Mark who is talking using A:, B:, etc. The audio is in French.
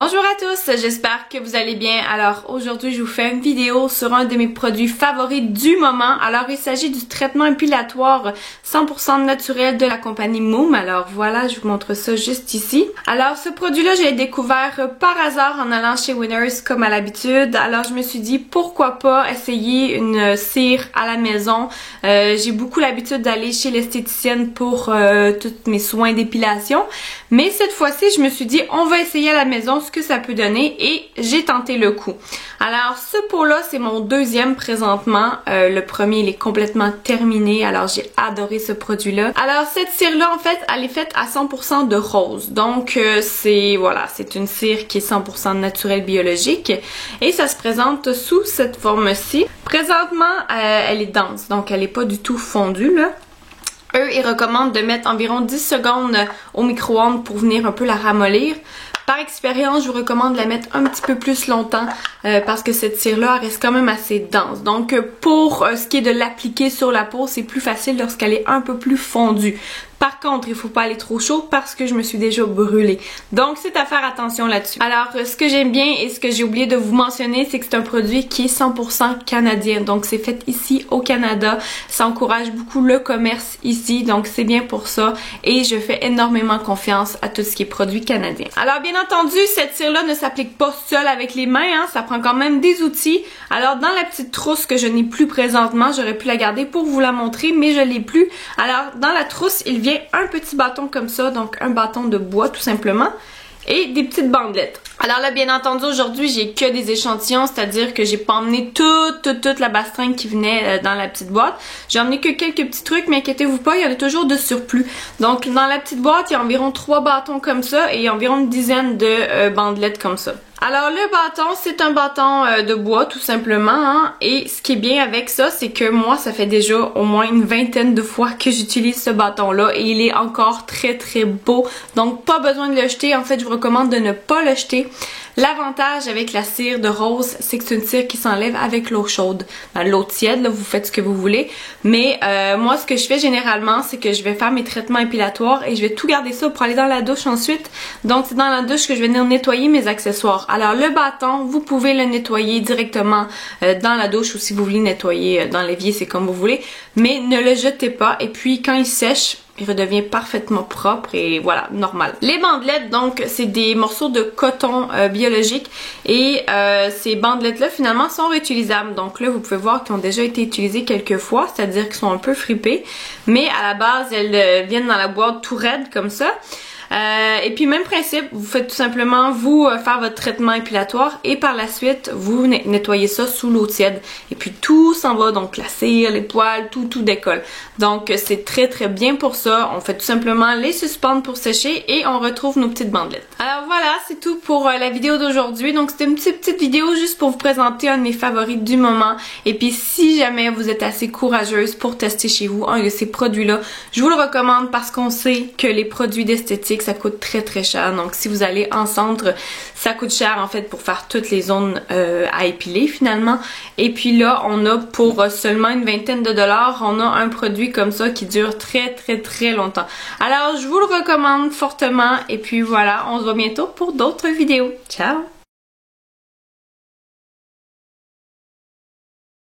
A: Bonjour à tous, j'espère que vous allez bien. Alors aujourd'hui je vous fais une vidéo sur un de mes produits favoris du moment. Alors il s'agit du traitement épilatoire 100% naturel de la compagnie Moom. Alors voilà, je vous montre ça juste ici. Alors ce produit-là, je l'ai découvert par hasard en allant chez Winners comme à l'habitude. Alors je me suis dit pourquoi pas essayer une cire à la maison. J'ai beaucoup l'habitude d'aller chez l'esthéticienne pour tous mes soins d'épilation. Mais cette fois-ci, je me suis dit on va essayer à la maison ce que ça peut donner et j'ai tenté le coup. Alors ce pot-là, c'est mon deuxième présentement. Le premier, il est complètement terminé. Alors j'ai adoré ce produit-là. Alors cette cire-là, en fait, elle est faite à 100% de rose. Donc c'est une cire qui est 100% naturelle biologique et ça se présente sous cette forme-ci. Présentement, elle est dense, donc elle est pas du tout fondue là. Eux, ils recommandent de mettre environ 10 secondes au micro-ondes pour venir un peu la ramollir. Par expérience, je vous recommande de la mettre un petit peu plus longtemps parce que cette cire-là reste quand même assez dense. Donc pour ce qui est de l'appliquer sur la peau, c'est plus facile lorsqu'elle est un peu plus fondue. Par contre, il faut pas aller trop chaud parce que je me suis déjà brûlée. Donc, c'est à faire attention là-dessus. Alors, ce que j'aime bien et ce que j'ai oublié de vous mentionner, c'est que c'est un produit qui est 100% canadien. Donc, c'est fait ici au Canada. Ça encourage beaucoup le commerce ici. Donc, c'est bien pour ça. Et je fais énormément confiance à tout ce qui est produit canadien. Alors, bien entendu, cette cire-là ne s'applique pas seule avec les mains. Hein. Ça prend quand même des outils. Alors, dans la petite trousse que je n'ai plus présentement, j'aurais pu la garder pour vous la montrer, mais je l'ai plus. Alors, dans la trousse, il vient un petit bâton comme ça, donc un bâton de bois tout simplement, et des petites bandelettes. Alors là, bien entendu, aujourd'hui, j'ai que des échantillons, c'est-à-dire que j'ai pas emmené toute la bastringue qui venait dans la petite boîte. J'ai emmené que quelques petits trucs, mais inquiétez-vous pas, il y en a toujours de surplus. Donc, dans la petite boîte, il y a environ 3 bâtons comme ça et environ une dizaine de bandelettes comme ça. Alors le bâton, c'est un bâton de bois tout simplement, hein, et ce qui est bien avec ça, c'est que moi, ça fait déjà au moins une vingtaine de fois que j'utilise ce bâton-là et il est encore très beau, donc pas besoin de le jeter. En fait, je vous recommande de ne pas le jeter. L'avantage avec la cire de rose, c'est que c'est une cire qui s'enlève avec l'eau chaude. L'eau tiède, là, vous faites ce que vous voulez, mais moi, ce que je fais généralement, c'est que je vais faire mes traitements épilatoires et je vais tout garder ça pour aller dans la douche ensuite. Donc, c'est dans la douche que je vais venir nettoyer mes accessoires. Alors le bâton, vous pouvez le nettoyer directement dans la douche ou si vous voulez nettoyer dans l'évier, c'est comme vous voulez. Mais ne le jetez pas et puis quand il sèche, il redevient parfaitement propre et voilà, normal. Les bandelettes, donc, c'est des morceaux de coton biologique et ces bandelettes-là, finalement, sont réutilisables. Donc là, vous pouvez voir qu'ils ont déjà été utilisées quelques fois, c'est-à-dire qu'ils sont un peu fripés. Mais à la base, elles viennent dans la boîte tout raide comme ça. Et puis même principe, vous faites tout simplement faire votre traitement épilatoire et par la suite vous nettoyez ça sous l'eau tiède et puis tout s'en va, donc la cire, les poils, tout décolle. Donc c'est très bien pour ça. On fait tout simplement les suspendre pour sécher et on retrouve nos petites bandelettes. Alors voilà, c'est tout pour la vidéo d'aujourd'hui. Donc c'était une petite vidéo juste pour vous présenter un de mes favoris du moment. Et puis si jamais vous êtes assez courageuse pour tester chez vous un de ces produits-là, je vous le recommande parce qu'on sait que les produits d'esthétique, ça coûte très cher. Donc si vous allez en centre, ça coûte cher en fait pour faire toutes les zones à épiler finalement. Et puis là, on a pour seulement une vingtaine de dollars, on a un produit comme ça qui dure très longtemps. Alors je vous le recommande fortement et puis voilà, on se voit bientôt pour d'autres vidéos. Ciao!